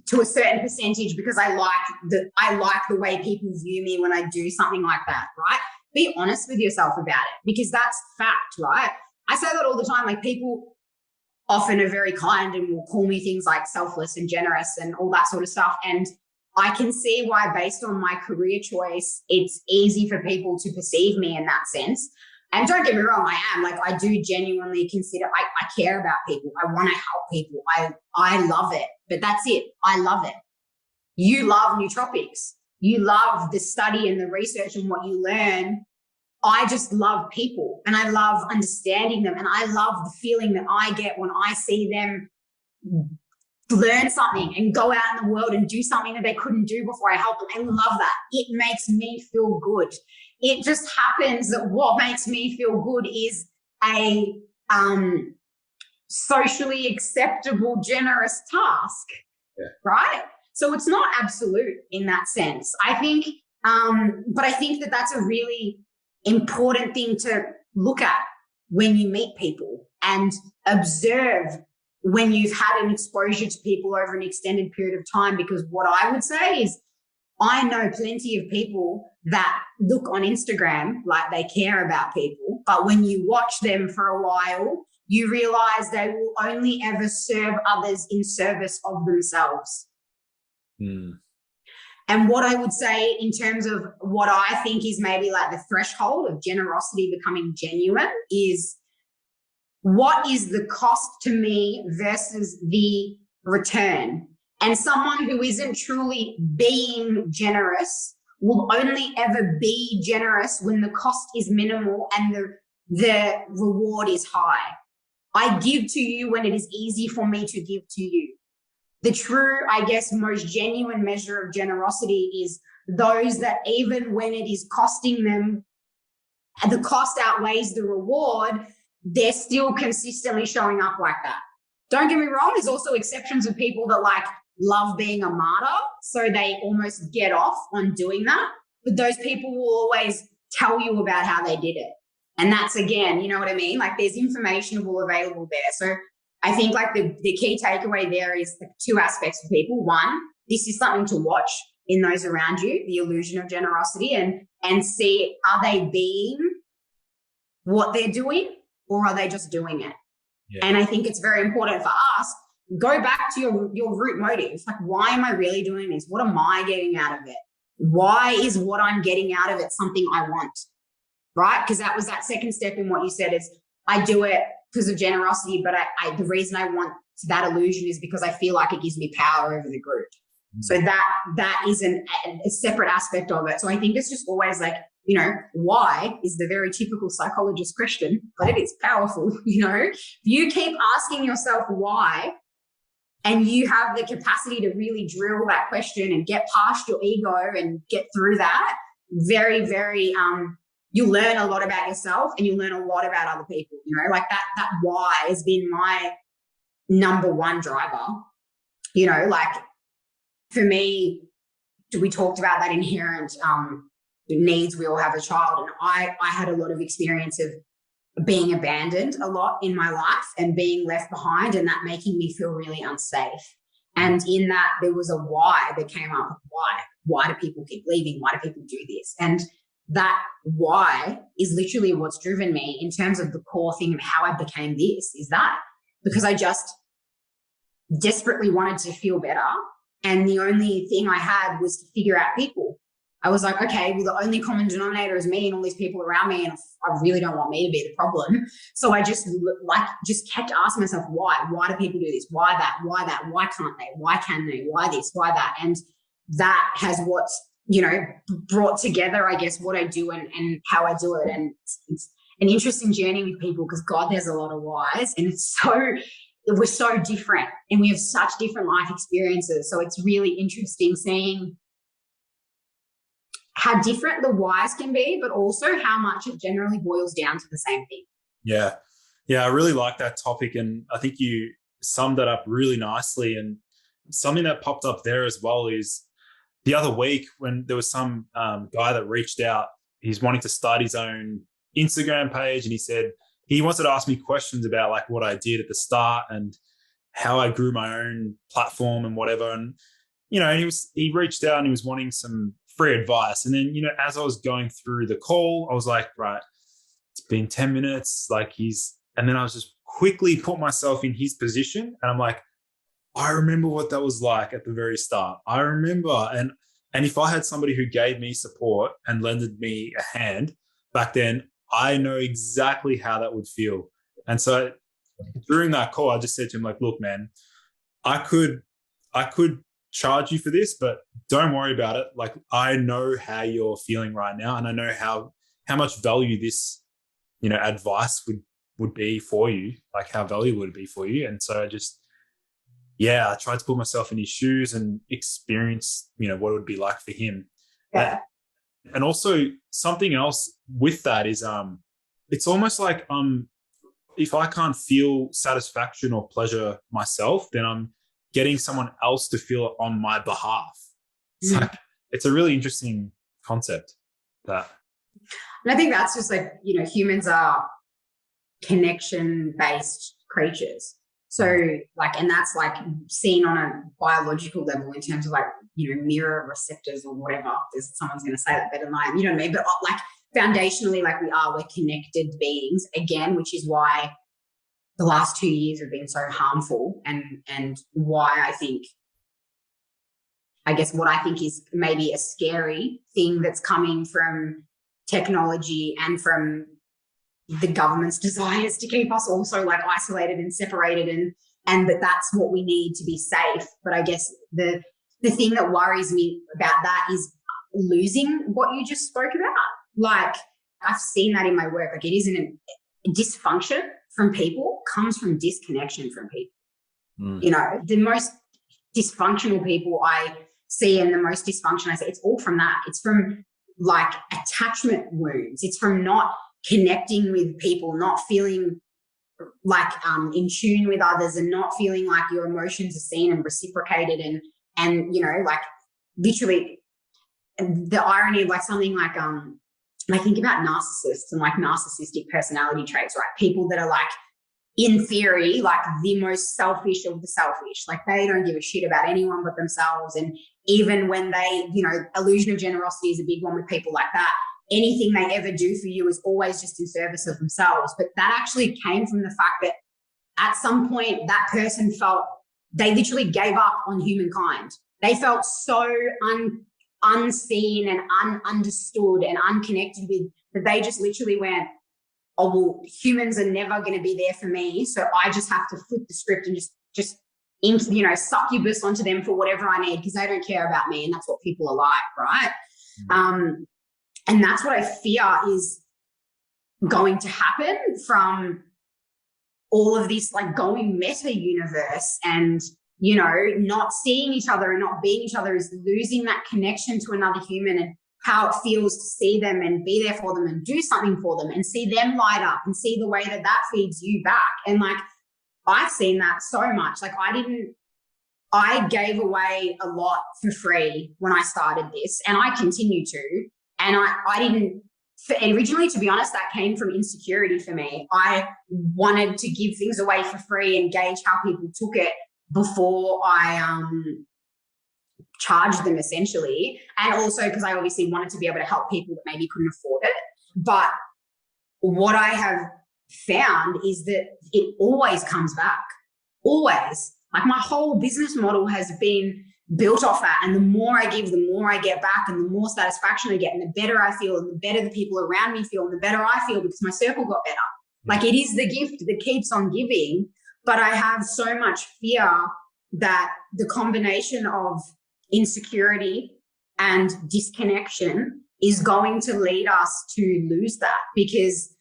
Speaker 2: to a certain percentage because I like the way people view me when I do something like that, right? Be honest with yourself about it because that's fact, right? I say that all the time. Like people often are very kind and will call me things like selfless and generous and all that sort of stuff. And I can see why, based on my career choice, it's easy for people to perceive me in that sense. And don't get me wrong, I am. Like, I do genuinely consider, I care about people. I want to help people. I love it. But that's it. I love it. You love nootropics. You love the study and the research and what you learn. I just love people and I love understanding them. And I love the feeling that I get when I see them learn something and go out in the world and do something that they couldn't do before I help them. I love that. It makes me feel good. It just happens that what makes me feel good is a socially acceptable, generous task, right? So it's not absolute in that sense. I think, but I think that that's a really important thing to look at when you meet people and observe when you've had an exposure to people over an extended period of time. Because what I would say is I know plenty of people that look on Instagram like they care about people, but when you watch them for a while, you realize they will only ever serve others in service of themselves. And what I would say in terms of what I think is maybe like the threshold of generosity becoming genuine is, what is the cost to me versus the return? And someone who isn't truly being generous will only ever be generous when the cost is minimal and the reward is high. I give to you when it is easy for me to give to you. The true, I guess, most genuine measure of generosity is those that even when it is costing them, and the cost outweighs the reward, they're still consistently showing up like that. Don't get me wrong, there's also exceptions of people that like love being a martyr, so they almost get off on doing that. But those people will always tell you about how they did it. And that's, again, you know what I mean? Like there's information all available there. So I think like the key takeaway there is the two aspects of people. One, this is something to watch in those around you, the illusion of generosity, and see, are they being what they're doing or are they just doing it? Yeah. And I think it's very important for us, go back to your root motives. Like, why am I really doing this? What am I getting out of it? Why is what I'm getting out of it something I want? Right? Because that was that second step in what you said is, I do it because of generosity, but the reason I want that illusion is because I feel like it gives me power over the group. So that is a separate aspect of it. So I think it's just always like, you know, why is the very typical psychologist question, but it is powerful. You know, if you keep asking yourself why, and you have the capacity to really drill that question and get past your ego and get through that, very, very, you'll learn a lot about yourself and you'll learn a lot about other people. You know, like that why has been my number one driver. You know, like for me, we talked about that inherent needs. We all have a child, and I had a lot of experience of being abandoned a lot in my life and being left behind, and that making me feel really unsafe. And in that, there was a why that came up. Why do people keep leaving? Why do people do this? And that why is literally what's driven me in terms of the core thing of how I became this, is that because I just desperately wanted to feel better. And the only thing I had was to figure out people. I was like, okay, well, the only common denominator is me and all these people around me, and I really don't want me to be the problem. So I just kept asking myself, why? Why do people do this? Why that? Why that? Why can't they? Why can they? Why this? Why that? And that has what's, brought together, I guess, what I do and how I do it. And it's an interesting journey with people because God, there's a lot of whys, and we're so different and we have such different life experiences. So it's really interesting seeing how different the whys can be, but also how much it generally boils down to the same thing.
Speaker 1: Yeah. Yeah, I really like that topic. And I think you summed that up really nicely. And something that popped up there as well is the other week when there was some guy that reached out, he's wanting to start his own Instagram page. And he said he wanted to ask me questions about like what I did at the start and how I grew my own platform and whatever. And, and he reached out and he was wanting some free advice. And then, as I was going through the call, I was like, right, it's been 10 minutes. And then I was just quickly put myself in his position. And I'm like, I remember what that was like at the very start. I remember. And if I had somebody who gave me support and lended me a hand back then, I know exactly how that would feel. And so during that call, I just said to him, like, look, man, I could charge you for this, but don't worry about it. Like, I know how you're feeling right now, and I know how much value this, advice would be for you, like how valuable would it be for you. And so I tried to put myself in his shoes and experience, what it would be like for him.
Speaker 2: Yeah.
Speaker 1: And also something else with that is it's almost like if I can't feel satisfaction or pleasure myself, then I'm getting someone else to feel it on my behalf. It's like, it's a really interesting concept. And
Speaker 2: I think that's just like, humans are connection-based creatures. So and that's like seen on a biological level in terms of like, mirror receptors or whatever. Someone's going to say that better than I am, you know what I mean? But like foundationally, like we're connected beings again, which is why the last 2 years have been so harmful and why what I think is maybe a scary thing that's coming from technology and from the government's desires to keep us also like isolated and separated and that's what we need to be safe. But I guess the thing that worries me about that is losing what you just spoke about. Like I've seen that in my work. Like it isn't a dysfunction from people comes from disconnection from people. The most dysfunctional people I see and the most dysfunction I see, it's all from that. It's from like attachment wounds. It's from not connecting with people, not feeling like in tune with others and not feeling like your emotions are seen and reciprocated and like literally the irony of like something like I think about narcissists and like narcissistic personality traits, right? People that are like in theory like the most selfish of the selfish, like they don't give a shit about anyone but themselves. And even when they, illusion of generosity is a big one with people like that. Anything they ever do for you is always just in service of themselves. But that actually came from the fact that at some point that person felt they literally gave up on humankind. They felt so unseen and ununderstood and unconnected with that they just literally went, oh, well, humans are never going to be there for me. So I just have to flip the script and just succubus onto them for whatever I need because they don't care about me. And that's what people are like, right? Mm-hmm. And that's what I fear is going to happen from all of this like going meta universe and, not seeing each other and not being each other is losing that connection to another human and how it feels to see them and be there for them and do something for them and see them light up and see the way that feeds you back. And like, I've seen that so much. Like I gave away a lot for free when I started this and I continue to. And I didn't, originally, to be honest, that came from insecurity for me. I wanted to give things away for free and gauge how people took it before I charged them essentially. And also because I obviously wanted to be able to help people that maybe couldn't afford it. But what I have found is that it always comes back, always. Like my whole business model has been built off that. And the more I give, the more I get back, and the more satisfaction I get, and the better I feel, and the better the people around me feel, and the better I feel because my circle got better. Like, it is the gift that keeps on giving. But I have so much fear that the combination of insecurity and disconnection is going to lead us to lose that, because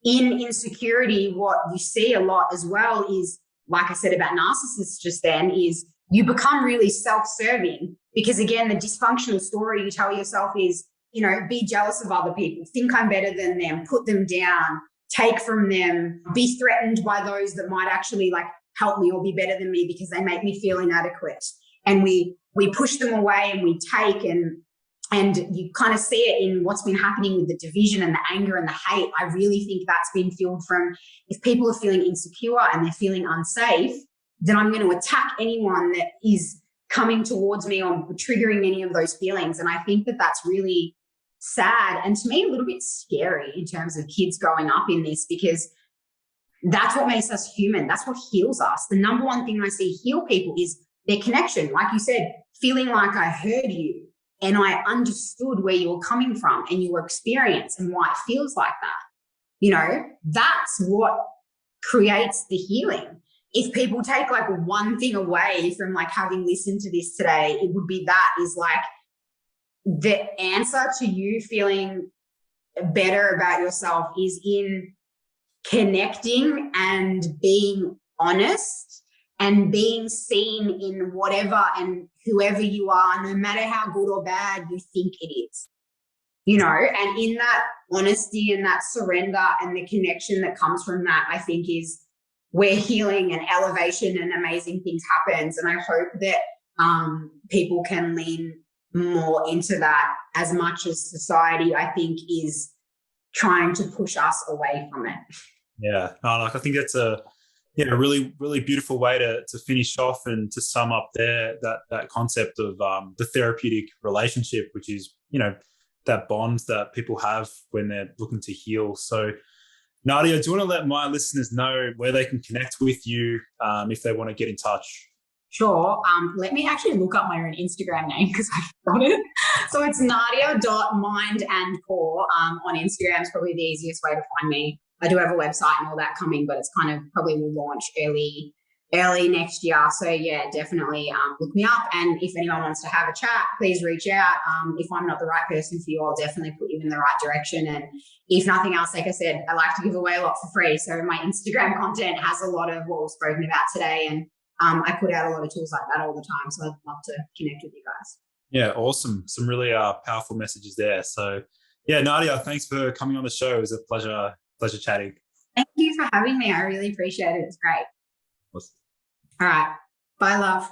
Speaker 2: in insecurity, what you see a lot as well is, like I said about narcissists just then, is you become really self-serving, because again, the dysfunctional story you tell yourself is, you know, be jealous of other people, think I'm better than them, put them down, take from them, be threatened by those that might actually like help me or be better than me because they make me feel inadequate. And we push them away and we take, and you kind of see it in what's been happening with the division and the anger and the hate. I really think that's been fueled from, if people are feeling insecure and they're feeling unsafe, then I'm going to attack anyone that is coming towards me or triggering any of those feelings. And I think that that's really sad, and to me a little bit scary in terms of kids growing up in this, because that's what makes us human. That's what heals us. The number one thing I see heal people is their connection. Like you said, feeling like I heard you and I understood where you were coming from and your experience and why it feels like that. You know, that's what creates the healing. If people take like one thing away from like having listened to this today, it would be that, is like, the answer to you feeling better about yourself is in connecting and being honest and being seen in whatever and whoever you are, no matter how good or bad you think it is, you know. And in that honesty and that surrender and the connection that comes from that, I think is where healing and elevation and amazing things happens. And I hope that people can lean more into that, as much as society, I think, is trying to push us away from it.
Speaker 1: Yeah, no, like I think that's a really, really beautiful way to finish off and to sum up there that concept of the therapeutic relationship, which is, you know, that bond that people have when they're looking to heal. So, Nadia, do you want to let my listeners know where they can connect with you if they want to get in touch?
Speaker 2: Sure. Let me actually look up my own Instagram name because I forgot it. So it's nadia.mindandcore. On Instagram is probably the easiest way to find me. I do have a website and all that coming, but it's kind of probably will launch early next year. So yeah, definitely look me up. And if anyone wants to have a chat, please reach out. If I'm not the right person for you, I'll definitely put you in the right direction. And if nothing else, like I said, I like to give away a lot for free. So my Instagram content has a lot of what we've spoken about today. And I put out a lot of tools like that all the time. So I'd love to connect with you guys.
Speaker 1: Yeah, awesome. Some really powerful messages there. So yeah, Nadia, thanks for coming on the show. It was a pleasure chatting.
Speaker 2: Thank you for having me. I really appreciate it. It's great.
Speaker 1: Awesome.
Speaker 2: All right. Bye, love.